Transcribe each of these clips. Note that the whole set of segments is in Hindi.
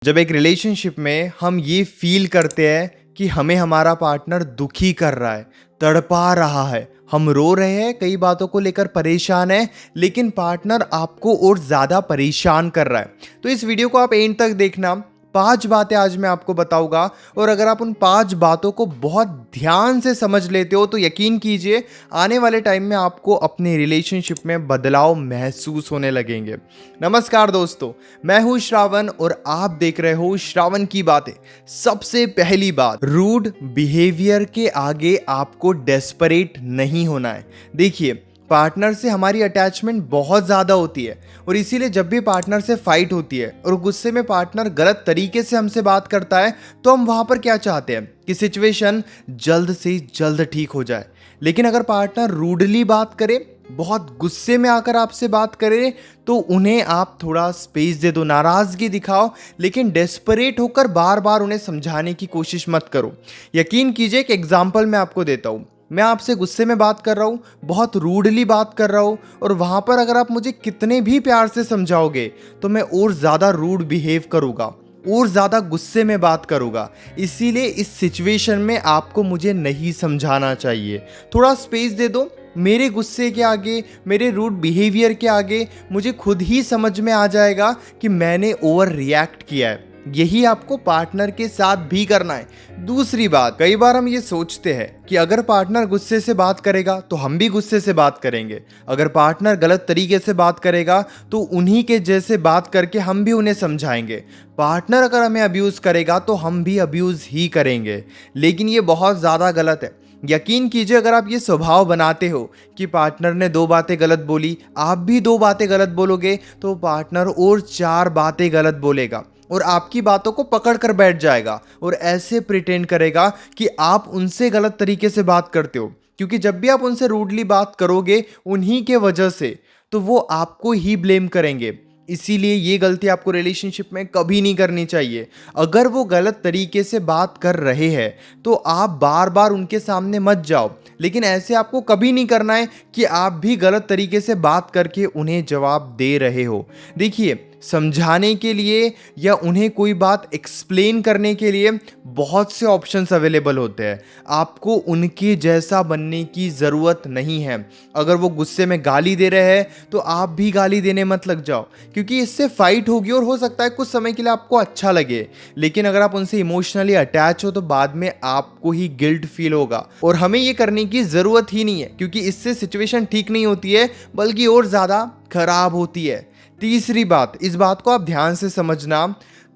जब एक रिलेशनशिप में हम ये फील करते हैं कि हमें हमारा पार्टनर दुखी कर रहा है, तड़पा रहा है, हम रो रहे हैं, कई बातों को लेकर परेशान है, लेकिन पार्टनर आपको और ज़्यादा परेशान कर रहा है, तो इस वीडियो को आप एंड तक देखना। 5 बातें आज मैं आपको बताऊंगा और अगर आप उन 5 बातों को बहुत ध्यान से समझ लेते हो तो यकीन कीजिए आने वाले टाइम में आपको अपने रिलेशनशिप में बदलाव महसूस होने लगेंगे। नमस्कार दोस्तों, मैं हूं श्रावण और आप देख रहे हो श्रावण की बातें। सबसे पहली बात, रूड बिहेवियर के आगे आपको डेस्परेट नहीं होना है। देखिए, पार्टनर से हमारी अटैचमेंट बहुत ज़्यादा होती है और इसीलिए जब भी पार्टनर से फाइट होती है और गुस्से में पार्टनर गलत तरीके से हमसे बात करता है तो हम वहाँ पर क्या चाहते हैं कि सिचुएशन जल्द से जल्द ठीक हो जाए। लेकिन अगर पार्टनर रूडली बात करे, बहुत गुस्से में आकर आपसे बात करे, तो उन्हें आप थोड़ा स्पेस दे दो, नाराज़गी दिखाओ, लेकिन डेस्परेट होकर बार बार उन्हें समझाने की कोशिश मत करो। यकीन कीजिए, एक एग्जाम्पल मैं आपको देता हूँ। मैं आपसे गुस्से में बात कर रहा हूँ, बहुत रूडली बात कर रहा हूँ और वहाँ पर अगर आप मुझे कितने भी प्यार से समझाओगे तो मैं और ज़्यादा रूड बिहेव करूँगा और ज़्यादा गुस्से में बात करूँगा। इसीलिए इस सिचुएशन में आपको मुझे नहीं समझाना चाहिए, थोड़ा स्पेस दे दो। मेरे गुस्से के आगे, मेरे रूड बिहेवियर के आगे मुझे खुद ही समझ में आ जाएगा कि मैंने ओवर रिएक्ट किया है। यही आपको पार्टनर के साथ भी करना है। दूसरी बात, कई बार हम ये सोचते हैं कि अगर पार्टनर गुस्से से बात करेगा तो हम भी गुस्से से बात करेंगे, अगर पार्टनर गलत तरीके से बात करेगा तो उन्हीं के जैसे बात करके हम भी उन्हें समझाएंगे, पार्टनर अगर हमें अब्यूज़ करेगा तो हम भी अब्यूज़ ही करेंगे। लेकिन ये बहुत ज़्यादा गलत है। यकीन कीजिए, अगर आप ये स्वभाव बनाते हो कि पार्टनर ने 2 बातें गलत बोली, आप भी 2 बातें गलत बोलोगे, तो पार्टनर और 4 बातें गलत बोलेगा और आपकी बातों को पकड़ कर बैठ जाएगा और ऐसे प्रिटेंड करेगा कि आप उनसे गलत तरीके से बात करते हो। क्योंकि जब भी आप उनसे रूडली बात करोगे उन्हीं के वजह से, तो वो आपको ही ब्लेम करेंगे। इसीलिए ये गलती आपको रिलेशनशिप में कभी नहीं करनी चाहिए। अगर वो गलत तरीके से बात कर रहे हैं तो आप बार बार उनके सामने मत जाओ, लेकिन ऐसे आपको कभी नहीं करना है कि आप भी गलत तरीके से बात करके उन्हें जवाब दे रहे हो। देखिए, समझाने के लिए या उन्हें कोई बात एक्सप्लेन करने के लिए बहुत से ऑप्शंस अवेलेबल होते हैं। आपको उनके जैसा बनने की ज़रूरत नहीं है। अगर वो गुस्से में गाली दे रहे हैं तो आप भी गाली देने मत लग जाओ, क्योंकि इससे फाइट होगी और हो सकता है कुछ समय के लिए आपको अच्छा लगे, लेकिन अगर आप उनसे इमोशनली अटैच हो तो बाद में आपको ही गिल्ट फील होगा और हमें ये करने की ज़रूरत ही नहीं है, क्योंकि इससे सिचुएशन ठीक नहीं होती है बल्कि और ज़्यादा खराब होती है। तीसरी बात, इस बात को आप ध्यान से समझना,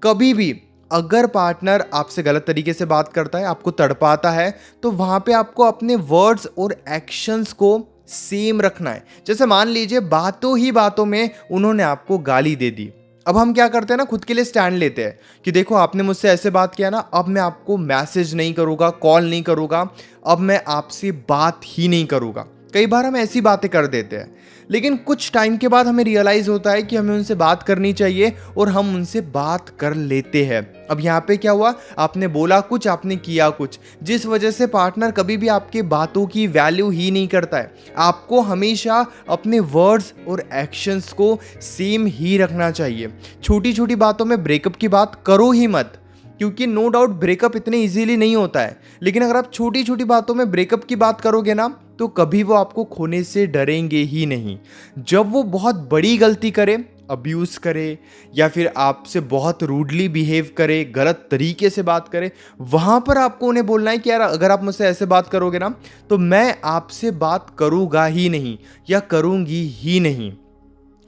कभी भी अगर पार्टनर आपसे गलत तरीके से बात करता है, आपको तड़पाता है, तो वहाँ पे आपको अपने वर्ड्स और एक्शंस को सेम रखना है। जैसे मान लीजिए बातों ही बातों में उन्होंने आपको गाली दे दी, अब हम क्या करते हैं ना, खुद के लिए स्टैंड लेते हैं कि देखो आपने मुझसे ऐसे बात किया ना, अब मैं आपको मैसेज नहीं करूँगा, कॉल नहीं करूँगा, अब मैं आपसे बात ही नहीं करूँगा। कई बार हम ऐसी बातें कर देते हैं, लेकिन कुछ टाइम के बाद हमें रियलाइज़ होता है कि हमें उनसे बात करनी चाहिए और हम उनसे बात कर लेते हैं। अब यहाँ पे क्या हुआ, आपने बोला कुछ, आपने किया कुछ, जिस वजह से पार्टनर कभी भी आपके बातों की वैल्यू ही नहीं करता है। आपको हमेशा अपने वर्ड्स और एक्शंस को सेम ही रखना चाहिए। छोटी छोटी बातों में ब्रेकअप की बात करो ही मत, क्योंकि नो डाउट ब्रेकअप इतने इजीली नहीं होता है, लेकिन अगर आप छोटी छोटी बातों में ब्रेकअप की बात करोगे ना तो कभी वो आपको खोने से डरेंगे ही नहीं। जब वो बहुत बड़ी गलती करे, अब्यूज़ करे या फिर आपसे बहुत रूडली बिहेव करे, गलत तरीके से बात करे, वहाँ पर आपको उन्हें बोलना है कि यार अगर आप मुझसे ऐसे बात करोगे ना तो मैं आपसे बात करूँगा ही नहीं या करूँगी ही नहीं।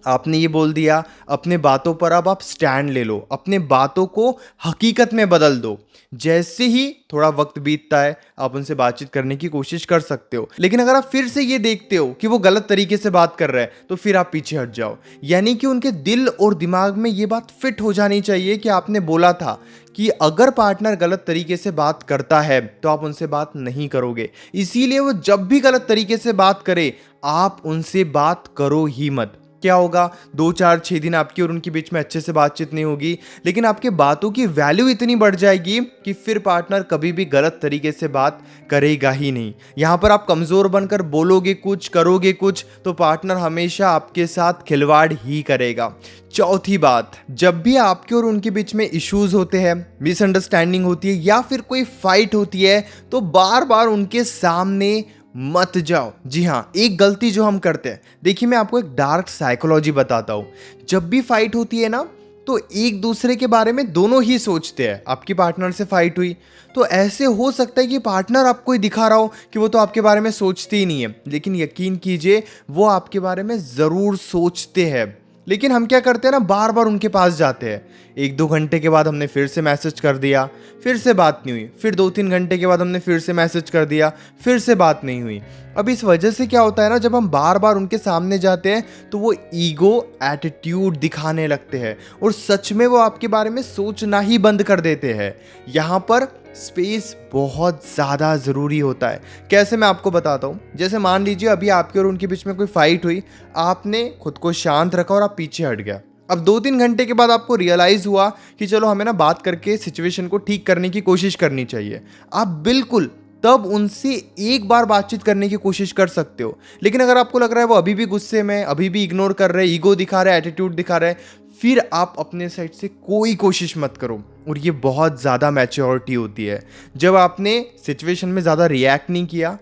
आपने ये बोल दिया, अपने बातों पर अब आप स्टैंड ले लो, अपने बातों को हकीकत में बदल दो। जैसे ही थोड़ा वक्त बीतता है आप उनसे बातचीत करने की कोशिश कर सकते हो, लेकिन अगर आप फिर से ये देखते हो कि वो गलत तरीके से बात कर रहा है तो फिर आप पीछे हट जाओ। यानी कि उनके दिल और दिमाग में ये बात फिट हो जानी चाहिए कि आपने बोला था कि अगर पार्टनर गलत तरीके से बात करता है तो आप उनसे बात नहीं करोगे। इसीलिए वो जब भी गलत तरीके से बात करे आप उनसे बात करो ही मत। क्या होगा, 2 4 6 दिन आपकी और उनके बीच में अच्छे से बातचीत नहीं होगी, लेकिन आपके बातों की वैल्यू इतनी बढ़ जाएगी कि फिर पार्टनर कभी भी गलत तरीके से बात करेगा ही नहीं। यहाँ पर आप कमजोर बनकर बोलोगे कुछ, करोगे कुछ, तो पार्टनर हमेशा आपके साथ खिलवाड़ ही करेगा। चौथी बात, जब भी आपके और उनके बीच में इश्यूज होते हैं, मिसअंडरस्टैंडिंग होती है या फिर कोई फाइट होती है, तो बार बार उनके सामने मत जाओ। जी हाँ, एक गलती जो हम करते हैं, देखिए मैं आपको एक डार्क साइकोलॉजी बताता हूँ। जब भी फाइट होती है ना, तो एक दूसरे के बारे में दोनों ही सोचते हैं। आपकी पार्टनर से फाइट हुई तो ऐसे हो सकता है कि पार्टनर आपको ही दिखा रहा हो कि वो तो आपके बारे में सोचते ही नहीं है, लेकिन यकीन कीजिए वो आपके बारे में ज़रूर सोचते हैं। लेकिन हम क्या करते हैं ना, बार बार उनके पास जाते हैं। 1 2 घंटे के बाद हमने फिर से मैसेज कर दिया, फिर से बात नहीं हुई। फिर 2 3 घंटे के बाद हमने फिर से मैसेज कर दिया, फिर से बात नहीं हुई। अब इस वजह से क्या होता है ना, जब हम बार बार उनके सामने जाते हैं तो वो ईगो एटीट्यूड दिखाने लगते हैं और सच में वो आपके बारे में सोचना ही बंद कर देते हैं। यहाँ पर स्पेस बहुत ज़्यादा ज़रूरी होता है। कैसे, मैं आपको बताता हूँ। जैसे मान लीजिए अभी आपके और उनके बीच में कोई फाइट हुई, आपने खुद को शांत रखा और आप पीछे हट गया। अब 2 3 घंटे के बाद आपको रियलाइज़ हुआ कि चलो हमें ना बात करके सिचुएशन को ठीक करने की कोशिश करनी चाहिए। आप बिल्कुल तब उनसे एक बार बातचीत करने की कोशिश कर सकते हो। लेकिन अगर आपको लग रहा है वो अभी भी गुस्से में, अभी भी इग्नोर कर रहे हैं, ईगो दिखा रहे हैं, एटीट्यूड दिखा रहे हैं, फिर आप अपने साइड से कोई कोशिश मत करो। और ये बहुत ज़्यादा मैच्योरिटी होती है। जब आपने सिचुएशन में ज़्यादा रिएक्ट नहीं किया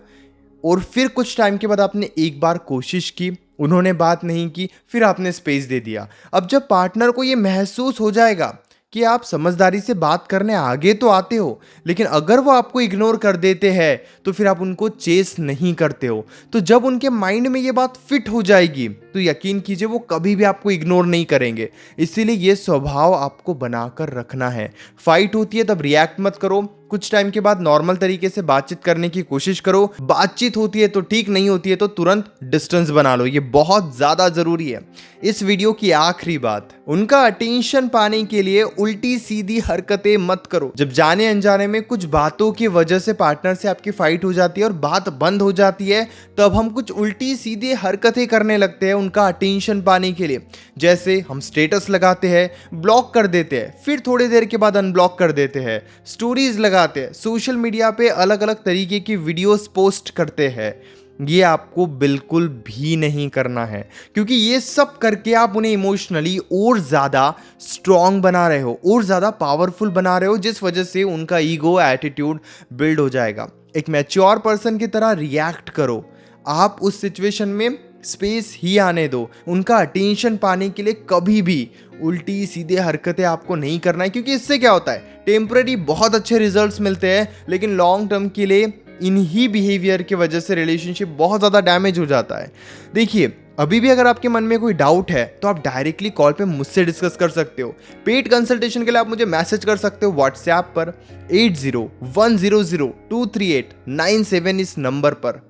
और फिर कुछ टाइम के बाद आपने एक बार कोशिश की, उन्होंने बात नहीं की, फिर आपने स्पेस दे दिया। अब जब पार्टनर को ये महसूस हो जाएगा कि आप समझदारी से बात करने आगे तो आते हो, लेकिन अगर वो आपको इग्नोर कर देते हैं तो फिर आप उनको चेस नहीं करते हो, तो जब उनके माइंड में ये बात फिट हो जाएगी तो यकीन कीजिए वो कभी भी आपको इग्नोर नहीं करेंगे। इसीलिए ये स्वभाव आपको बनाकर रखना है। फाइट होती है तब रिएक्ट मत करो, कुछ टाइम के बाद नॉर्मल तरीके से बातचीत करने की कोशिश करो। बातचीत होती है तो ठीक, नहीं होती है तो तुरंत डिस्टेंस बना लो। ये बहुत ज्यादा जरूरी है। इस वीडियो की आखिरी बात, उनका अटेंशन पाने के लिए उल्टी सीधी हरकतें मत करो। जब जाने अनजाने में कुछ बातों की वजह से पार्टनर से आपकी फाइट हो जाती है और बात बंद हो जाती है, तब हम कुछ उल्टी सीधी हरकतें करने लगते हैं उनका अटेंशन पाने के लिए। जैसे हम स्टेटस लगाते हैं, ब्लॉक कर देते हैं, फिर थोड़ी देर के बाद अनब्लॉक कर देते हैं, स्टोरीज लगाते हैं, सोशल मीडिया पे अलग अलग तरीके की वीडियोस पोस्ट करते हैं। ये आपको बिल्कुल भी नहीं करना है, क्योंकि ये सब करके आप उन्हें इमोशनली और ज़्यादा स्ट्रॉन्ग बना रहे हो और ज़्यादा पावरफुल बना रहे हो, जिस वजह से उनका ईगो एटीट्यूड बिल्ड हो जाएगा। एक मैच्योर पर्सन की तरह रिएक्ट करो। आप उस सिचुएशन में स्पेस ही आने दो। उनका अटेंशन पाने के लिए कभी भी उल्टी सीधे हरकतें आपको नहीं करना है, क्योंकि इससे क्या होता है, टेम्पररी बहुत अच्छे रिजल्ट्स मिलते हैं, लेकिन लॉन्ग टर्म के लिए इन्हीं बिहेवियर की वजह से रिलेशनशिप बहुत ज़्यादा डैमेज हो जाता है। देखिए, अभी भी अगर आपके मन में कोई डाउट है तो आप डायरेक्टली कॉल पे मुझसे डिस्कस कर सकते हो। पेड कंसल्टेशन के लिए आप मुझे मैसेज कर सकते हो व्हाट्सएप पर 8010023897 इस नंबर पर।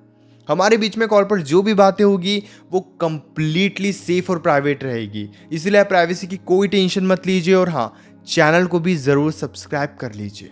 हमारे बीच में कॉल पर जो भी बातें होगी वो कंप्लीटली सेफ और प्राइवेट रहेगी, इसलिए प्राइवेसी की कोई टेंशन मत लीजिए। और हाँ, चैनल को भी ज़रूर सब्सक्राइब कर लीजिए।